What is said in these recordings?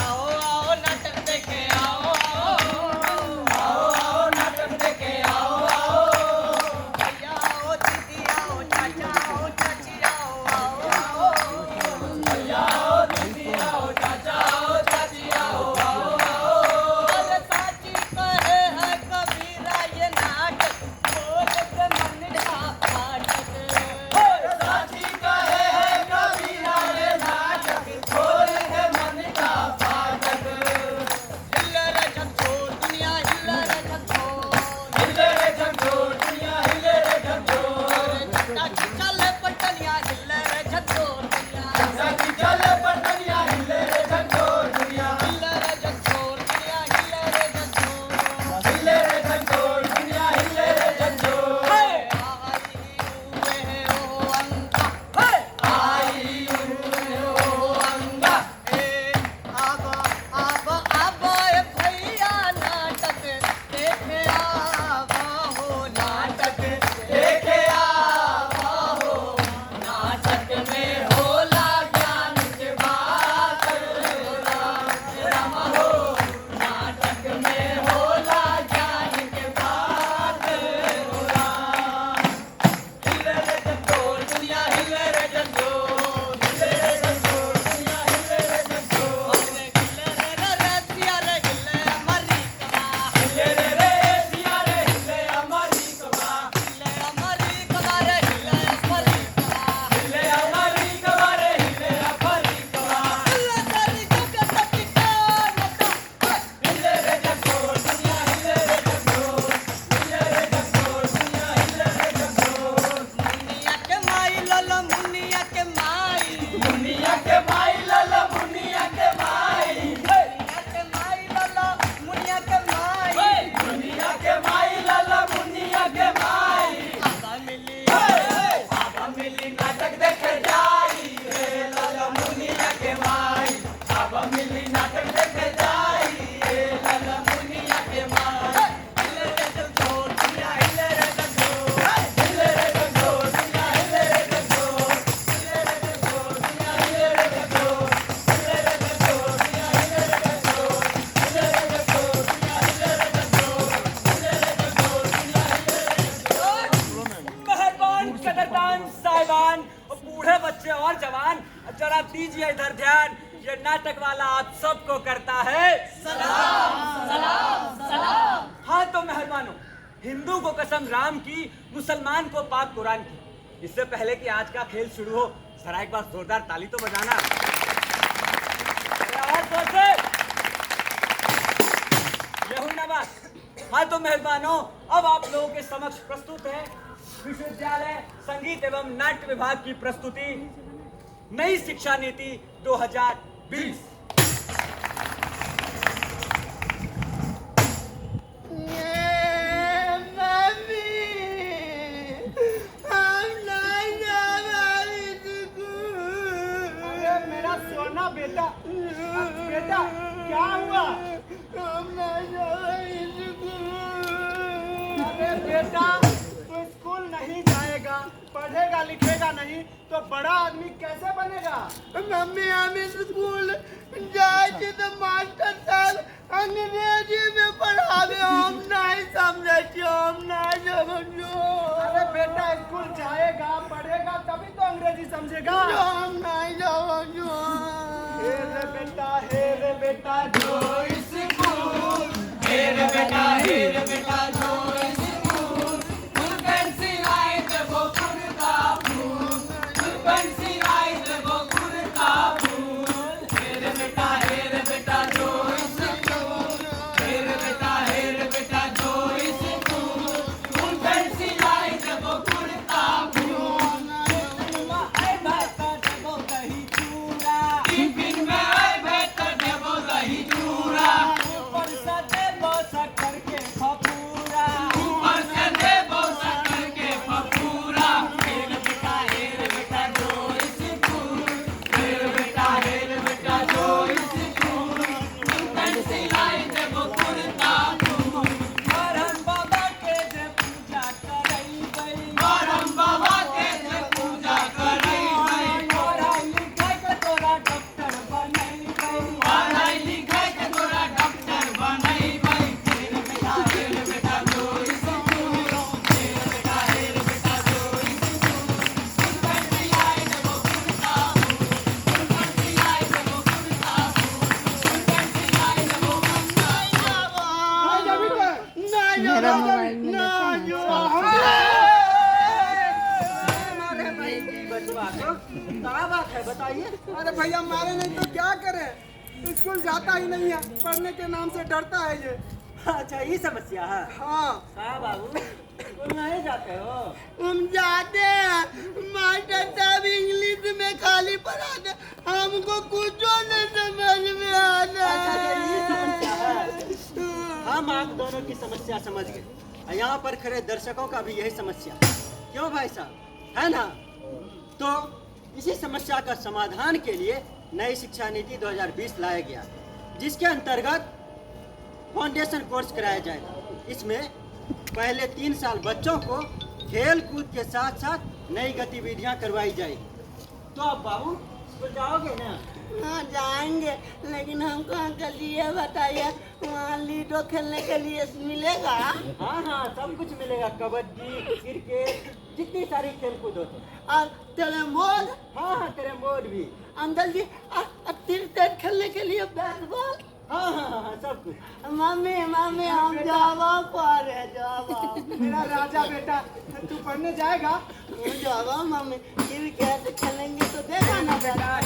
आओ आओ नाटक देखे आओ आओ आओ नाटक देखे आओ भैया आओ दीदी आओ चाचा आओ चाची आओ भैया आओ दीदी आओ चाचा आओ चाची आओ अरे साची कहे है कबीरा ये नाटक बोल के मन का फाटक साची कहे है कबीरा ये नाटक बोल के मन का फाटक हिले रे झकझोर दुनिया हिले रे झकझोर दुनिया हिले रे झकझोर चाची चले पटनिया हिले रे झकझोर दुनिया चाची चले पटनिया हिले रे झकझोर दुनिया हिले रे झकझोर दुनिया हिले रे झकझोर हिले रे झकझोर दुनिया हिले रे झकझोर आई ओ अंगा अब भैया नाटक देखे आवा हो नाटक देखे आवा हो नाटक में होला ज्ञान के बात राम हो नाटक में होला ज्ञान के बात राम हिले रे झकझोर दुनिया हिले रे झकझोर हिले रे झकझोर दुनिया हिले रे झकझोर हिले रे रसिया रे हिले अमरी कमा हिले रे रसिया रे हिले अमरी कमा हिले अमरी कमा रे हिले अमरी कमा हिले अमरी कमा रे हिले अमरी कमा हिले सारी जगत ठिकाना हिले रे झकझोर दुनिया हिले रे झकझोर हिले रे झकझोर दुनिया हिले रे झकझोर मुनिया के माई लला मुनिया के माई मुनिया के माई लला मुनिया के माई मुनिया के माई लला मुनिया के माई मुनिया के माई लला मुनिया के माई आबा मिली नाटक देखे जाई रे लला मुनिया के माई आबा मिली नाटक देखे जाई रे लला मुनिया के माई हिले रे झकझोर दुनिया हिले रे झकझोर हिले रे झकझोर दुनिया हिले रे झकझोर हिले रे झकझोर दुनिया हिले रे झकझोर हिले रे झकझोर दुनिया हिले रे झकझोर हिले रे झकझोर दुनिया हिले रे झकझोर हिले रे झकझोर दुनिया हिले रे झकझोर मेहरबान कदरदान साहिबान और बूढ़े बच्चे और जवान जरा दीजिए इधर ध्यान ये नाटक वाला आप सबको करता है सलाम हाँ तो मेहरबानों हिंदू को कसम राम की मुसलमान को पाक कुरान की इससे पहले कि आज का खेल शुरू हो जरा एक बार जोरदार ताली तो बजाना अरे और जोर से ये हुई ना बात हाँ तो मेहरबानों अब आप लोगों के समक्ष प्रस्तुत है विश्वविद्यालय संगीत एवं नाट्य विभाग की प्रस्तुति नई शिक्षा नीति 2020 अरे मेरा सोना बेटा बेटा क्या हुआ अरे बेटा तू स्कूल नहीं जाएगा पढ़ेगा लिखेगा नहीं तो बड़ा आदमी कैसे बनेगा मम्मी हम स्कूल जाए तो मास्टर साहब अंग्रेजी में पढ़ावे हम नहीं समझे हम नहीं समझो अरे बेटा स्कूल जाएगा पढ़ेगा तभी तो अंग्रेजी समझेगा हम नहीं समझो हे रे बेटा जो स्कूल हे रे बेटा जो स्कूल फुल पेंसी लाई देबो कुर्ता फूल फुल पेंसी लाई देबो कुर्ता फूल हे रे बेटा जो स्कूल हे रे बेटा जो स्कूल फुल पेंसी लाई देबो कुर्ता फूल आई बात देबो कही है बताइए। अरे भैया मारे नहीं तो क्या करें, स्कूल जाता ही नहीं है, पढ़ने के नाम से डरता है ये। अच्छा ये समस्या है। हाँ हाँ बाबू स्कूल नहीं जाते हो? हम जाते हैं, मास्टर साहब इंग्लिश में खाली पढ़ाते, हमको कुछ नहीं समझ में आता। अच्छा ये समस्या है। हम आप दोनों की समस्या समझ गए। यहाँ पर खड़े दर्शकों का भी यही समस्या, क्यों भाई साहब, है ना? तो इसी समस्या का समाधान के लिए नई शिक्षा नीति 2020 लाया गया, जिसके अंतर्गत फाउंडेशन कोर्स कराया जाएगा। इसमें पहले 3 साल बच्चों को खेल कूद के साथ साथ नई गतिविधियां करवाई जाएगी। तो आप बाबू स्कूल जाओगे ना? हाँ जाएंगे, लेकिन हमको अंकल जी ये बताइए, वहाँ लीडो खेलने के लिए मिलेगा? हाँ हाँ सब कुछ मिलेगा, कबड्डी, क्रिकेट, जितनी सारी खेल कूद होते हैं। और कैरमबोर्ड? हाँ हाँ कैरमबोर्ड भी। अंकल जी क्रिकेट खेलने के लिए बैट बॉल? हाँ हाँ हाँ हाँ सब कुछ। मम्मी मम्मी हम जावा पढ़े जावा। मेरा राजा बेटा, तू पढ़ने जाएगा? जावा मम्मी, क्रिकेट खेलेंगे तो देखा ना बेटा।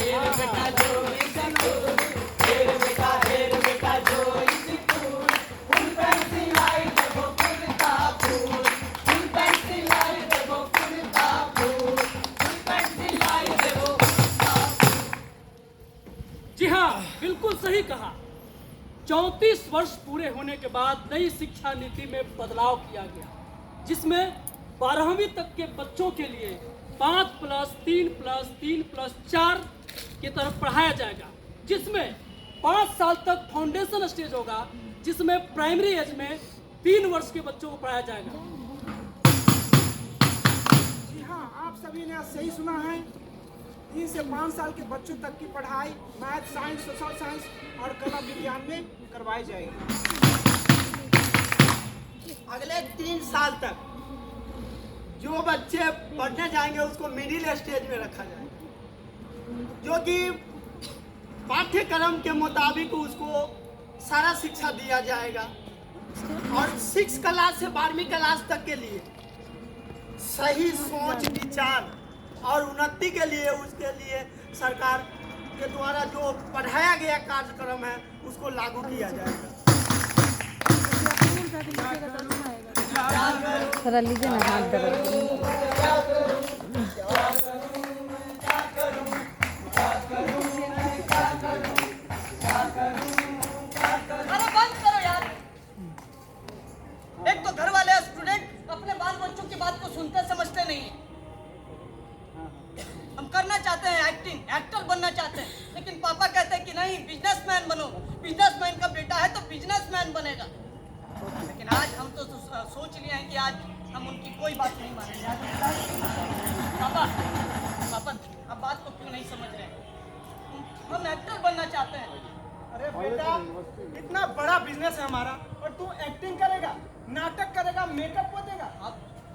जी हाँ, बिल्कुल सही कहा। 34 वर्ष पूरे होने के बाद नई शिक्षा नीति में बदलाव किया गया, जिसमें 12वीं तक के बच्चों के लिए 5+3+3+4 की तरफ पढ़ाया जाएगा, जिसमें 5 साल तक फाउंडेशन स्टेज होगा, जिसमें प्राइमरी एज में 3 वर्ष के बच्चों को पढ़ाया जाएगा। जी हाँ, आप सभी ने सही सुना है। 3 से 5 साल के बच्चों तक की पढ़ाई मैथ, साइंस, सोशल साइंस और कला विज्ञान में करवाई जाएगी। अगले 3 साल तक जो बच्चे पढ़ने जाएंगे उसको मिडिल स्टेज में रखा जाएगा, जो कि पाठ्यक्रम के मुताबिक उसको सारा शिक्षा दिया जाएगा। और 6 क्लास से 12वीं क्लास तक के लिए सही सोच विचार और उन्नति के लिए उसके लिए सरकार के द्वारा जो पढ़ाया गया कार्यक्रम है उसको लागू किया जाएगा। थोड़ा लीजिए ना हाथ दर्द। अरे बंद करो यार। एक तो घर वाले स्टूडेंट अपने बाल बच्चों की बात को सुनते समझते नहीं है। हम करना चाहते हैं एक्टिंग, एक्टर बनना चाहते हैं, लेकिन पापा कहते हैं कि नहीं बिजनेसमैन बनो। बिजनेसमैन का बेटा है तो बिजनेसमैन बनेगा। लेकिन आज हम तो सोच लिए हैं कि आज हम उनकी कोई बात नहीं मानेंगे। आज पापा पापा अब बात को क्यों नहीं समझ रहे हैं? हम एक्टर बनना चाहते हैं। अरे बेटा, इतना बड़ा बिजनेस है हमारा और तू एक्टिंग करेगा, नाटक करेगा, मेकअप पोतेगा?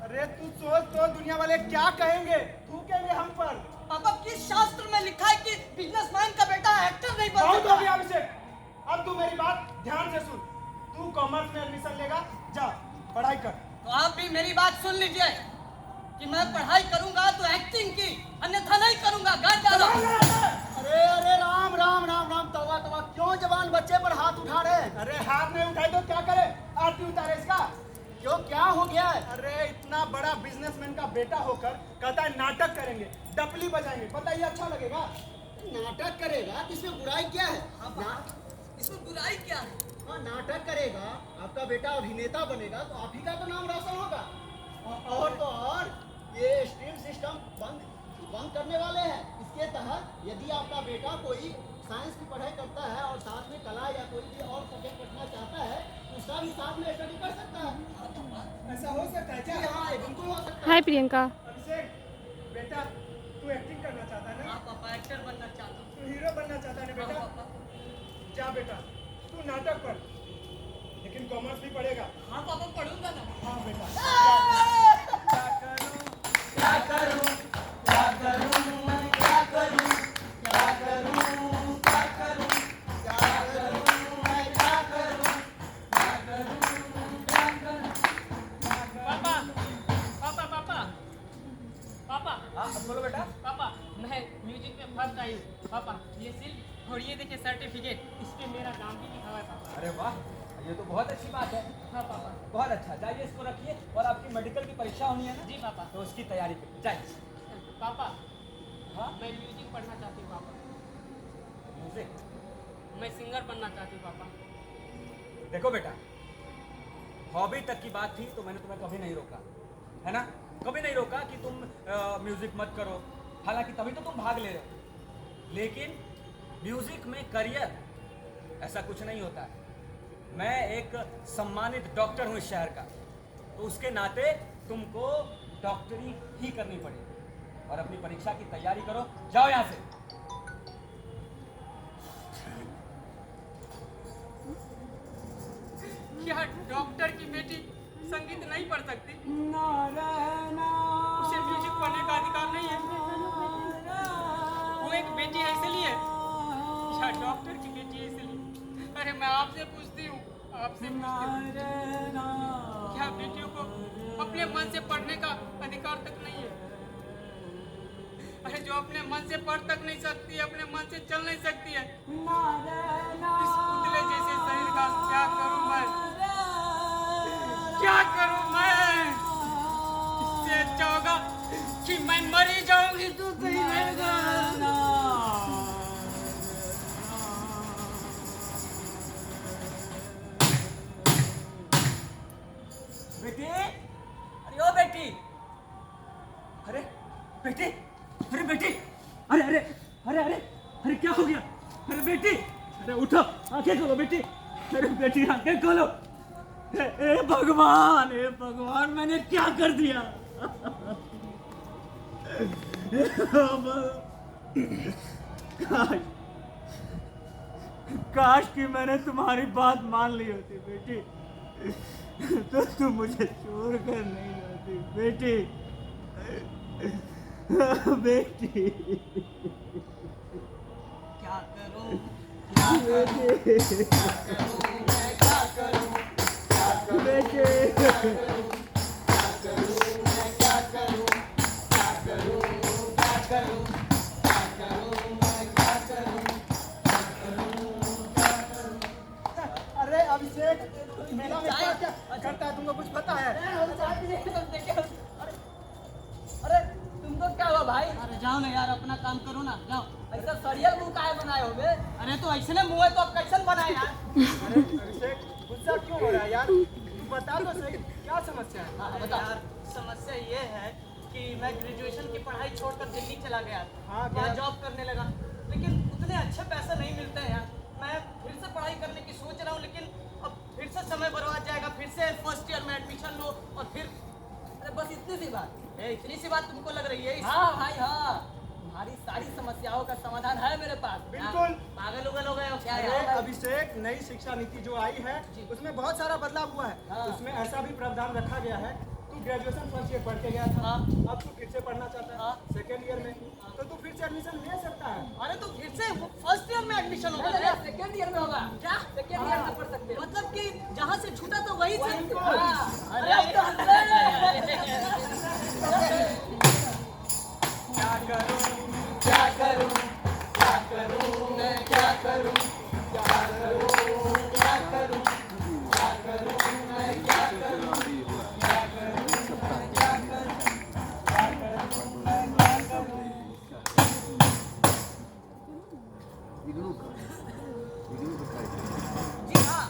अरे तू सोच तो दुनिया वाले क्या कहेंगे, थूकेंगे हम पर। पापा किस शास्त्र में लिखा है कि बिजनेसमैन का बेटा एक्टर नहीं बन बहुत हो सकता? गया अभिषेक, अब तू मेरी बात ध्यान से सुन। तू कॉमर्स में एडमिशन लेगा, जा पढ़ाई कर। तो आप भी मेरी बात सुन लीजिए कि मैं पढ़ाई करूंगा तो एक्टिंग की, अन्यथा नहीं करूंगा। गाड़ डालो। अरे अरे राम राम राम राम, तौबा तौबा, क्यों जवान बच्चे पर हाथ उठा रहे? अरे हाथ नहीं उठाए तो क्या करे, आरती उतारे इसका। क्यों, क्या हो गया है? अरे इतना बड़ा बिजनेसमैन का बेटा होकर कहता है नाटक करेंगे, डपली बजाएंगे, बताइए अच्छा लगेगा? नाटक करेगा, इसमें बुराई क्या है? इसमें बुराई क्या है? हाँ, नाटक करेगा, आपका बेटा अभिनेता बनेगा तो आप ही का तो नाम रोशन होगा। और तो और ये स्ट्रीम सिस्टम बंद करने वाले हैं। इसके तहत यदि आपका बेटा कोई साइंस की पढ़ाई करता है और साथ में कला या कोई भी और सब्जेक्ट पढ़ना चाहता है तो उसका भी साथ में स्टडी कर सकता है। ऐसा हो सकता है क्या? हाँ, ये बिल्कुल हो सकता है। हाय प्रियंका। अभिषेक बेटा, तू एक्टिंग करना चाहता है ना? हाँ पापा, एक्टर बनना चाहता हूँ। तू हीरो बनना चाहता है ना हाँ बेटा? पापा। जा बेटा, तू नाटक पढ़, लेकिन कॉमर्स भी पढ़ेगा। हाँ पापा, पढ़ूंगा ना। हाँ बेटा। पापा पापा पापा पापा हाँ बोलो बेटा। पापा, मैं म्यूजिक में फर्स्ट बताइए पापा, ये सिल और ये देखिए सर्टिफिकेट, इस पे मेरा नाम भी लिखा हुआ है पापा। अरे वाह, ये तो बहुत अच्छी बात है। हाँ पापा। बहुत अच्छा, जाइए इसको रखिए। और आपकी मेडिकल की परीक्षा होनी है ना? जी पापा। तो उसकी तैयारी करिए, जाइए। पापा, हाँ, मैं म्यूजिक पढ़ना चाहती हूँ पापा। म्यूजिक। मैं सिंगर बनना चाहती हूँ पापा। देखो बेटा, हॉबी तक की बात थी तो मैंने तुम्हें कभी नहीं रोका, है ना? कभी नहीं रोका कि तुम म्यूजिक मत करो। हालांकि तभी तो तुम भाग ले रहे हो। लेकिन म्यूजिक में करियर ऐसा कुछ नहीं होता है। मैं एक सम्मानित डॉक्टर हूँ इस शहर का, तो उसके नाते तुमको डॉक्टरी ही करनी पड़ेगी। और अपनी परीक्षा की तैयारी करो। जाओ यहाँ से। क्या डॉक्टर की बेटी संगीत नहीं पढ़ सकती? उसे म्यूजिक पढ़ने का अधिकार नहीं है? वो एक बेटी है इसलिए? क्या डॉक्टर की बेटी है इसलिए? अरे मैं आपसे पूछती हूँ, क्या बेटियों को अपने मन से पढ़ने का अधिकार तक नहीं है? अरे जो अपने मन से पढ़ तक नहीं सकती है, अपने मन से चल नहीं सकती है, इस पुतले जैसे शरीर का क्या करूं मैं? क्या करूं मैं? इससे अच्छा होगा कि मैं मर ही जाऊंगी तो सही रहेगा। बेटी, अरे ओ बेटी, अरे बेटी, अरे बेटी, अरे अरे अरे अरे अरे क्या हो गया? अरे बेटी, अरे उठो, आंखें खोलो बेटी। अरे बेटी, आंखें खोलो। ए भगवान, मैंने क्या कर दिया? काश कि मैंने तुम्हारी बात मान ली होती बेटी, तो तुम मुझे छोड़ कर नहीं जाती बेटी। बेटी, क्या करूं, क्या करूं, क्या करूं, मैं क्या करूं, क्या करूं, बेटी, क्या करूं, क्या करूं, मैं क्या करूं, क्या करूं, क्या करूं, क्या करूं, मैं क्या करूं, क्या करूं, क्या करूं। अरे अभिषेक, मेला में क्या क्या करता है तुमको कुछ पता है? अरे तुमको क्या हुआ भाई? अरे जाओ ना यार, अपना काम करो ना, जाओ। ऐसा सरियल मुंह काहे बनाए हो बे? अरे तो ऐसे मुंह है तो अब कैसे बनाए यार? अरे अभिषेक, गुस्सा क्यों हो रहा है यार? तू बता तो सही, क्या समस्या है? हाँ, बता। यार समस्या ये है कि मैं ग्रेजुएशन की पढ़ाई छोड़कर दिल्ली चला गया। हाँ, वहाँ क्या? जॉब करने लगा, लेकिन उतने अच्छे पैसे नहीं मिलते हैं यार। मैं फिर से पढ़ाई करने की सोच रहा हूँ, लेकिन अब फिर से समय बर्बाद जाएगा। फिर से फर्स्ट ईयर में एडमिशन लो और फिर अरे बस इतनी सी बात। इतनी सी बात तुमको लग रही है? हाँ भाई हाँ, तुम्हारी सारी समस्याओं का समाधान है मेरे पास। बिल्कुल। पागल उगल हो गए हो क्या अरे यार? अभिषेक, नई शिक्षा नीति जो आई है उसमें बहुत सारा बदलाव हुआ है। हाँ। उसमें ऐसा भी प्रावधान रखा गया है, तू ग्रेजुएशन फर्स्ट ईयर पढ़ के गया था, हाँ। अब तू फिर से पढ़ना चाहता है हाँ। सेकेंड ईयर में, तो तू फिर से एडमिशन ले सकता है। अरे तो फिर से फर्स्ट ईयर में एडमिशन होगा? सेकेंड ईयर में होगा क्या? सेकेंड ईयर में पढ़ सकते हो? मतलब कि जहाँ से छूटा तो वहीं से। बिल्कुल। अरे अब तो हंस रहे हैं। क्या करूं, क्या करूं, क्या करूं, मैं क्या करूं, क्या करूं, क्या करूं, क्या करूं, मैं क्या करूं, क्या करूं, मैं क्या करूं, क्या करूं, मैं क्या करूं। जी हाँ,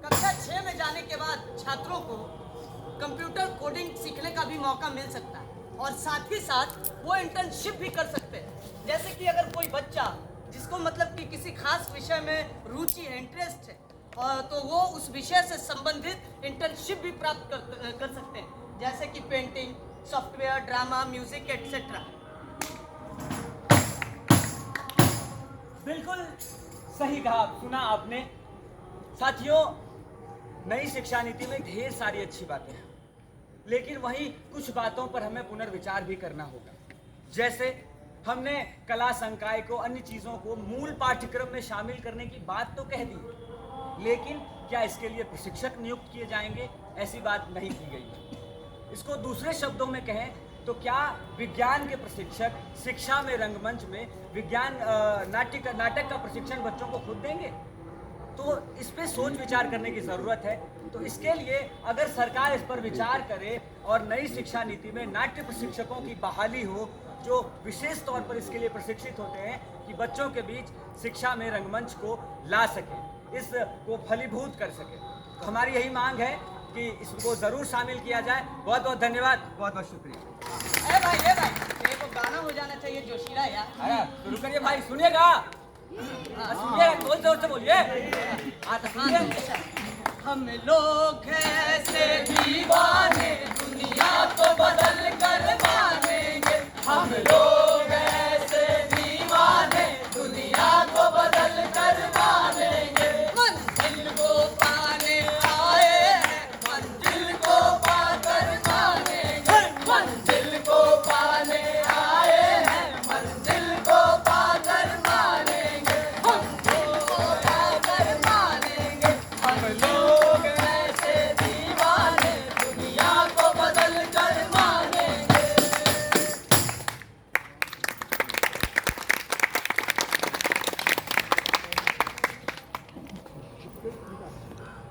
कक्षा 6 में जाने के बाद छात्रों को कंप्यूटर कोडिंग सीखने का भी मौका मिल सकता है, और साथ ही साथ वो इंटर्नशिप भी कर सकते हैं। जैसे कि अगर कोई बच्चा जिसको मतलब कि किसी खास विषय में रुचि है, इंटरेस्ट है, तो वो उस विषय से संबंधित इंटर्नशिप भी प्राप्त कर सकते हैं, जैसे कि painting, software, drama, music etcetera. बिल्कुल सही कहा, सुना आपने। साथियों, नई शिक्षा नीति में ढेर सारी अच्छी बातें हैं, लेकिन वहीं कुछ बातों पर हमें पुनर्विचार भी करना होगा। जैसे हमने कला संकाय को, अन्य चीज़ों को मूल पाठ्यक्रम में शामिल करने की बात तो कह दी, लेकिन क्या इसके लिए प्रशिक्षक नियुक्त किए जाएंगे? ऐसी बात नहीं की गई है। इसको दूसरे शब्दों में कहें तो क्या विज्ञान के प्रशिक्षक शिक्षा में रंगमंच में विज्ञान नाटक का प्रशिक्षण बच्चों को खुद देंगे? तो इस पे सोच विचार करने की ज़रूरत है। तो इसके लिए अगर सरकार इस पर विचार करे और नई शिक्षा नीति में नाट्य प्रशिक्षकों की बहाली हो, जो विशेष तौर पर इसके लिए प्रशिक्षित होते हैं कि बच्चों के बीच शिक्षा में रंगमंच को ला सके, इसको फलीभूत कर सके। तो हमारी यही मांग है कि इसको ज़रूर शामिल किया जाए। बहुत बहुत धन्यवाद, बहुत बहुत शुक्रिया। ए भाई तेरे को गाना हो जाना चाहिए जोशीला यार। अरे शुरू करिए भाई, सुनिएगा, सुनिए, जोर जोर से बोलिए। हाँ तो सुनिए। हम लोग ऐसे दीवाने दुनिया को बदल कर मानेंगे, हम लोग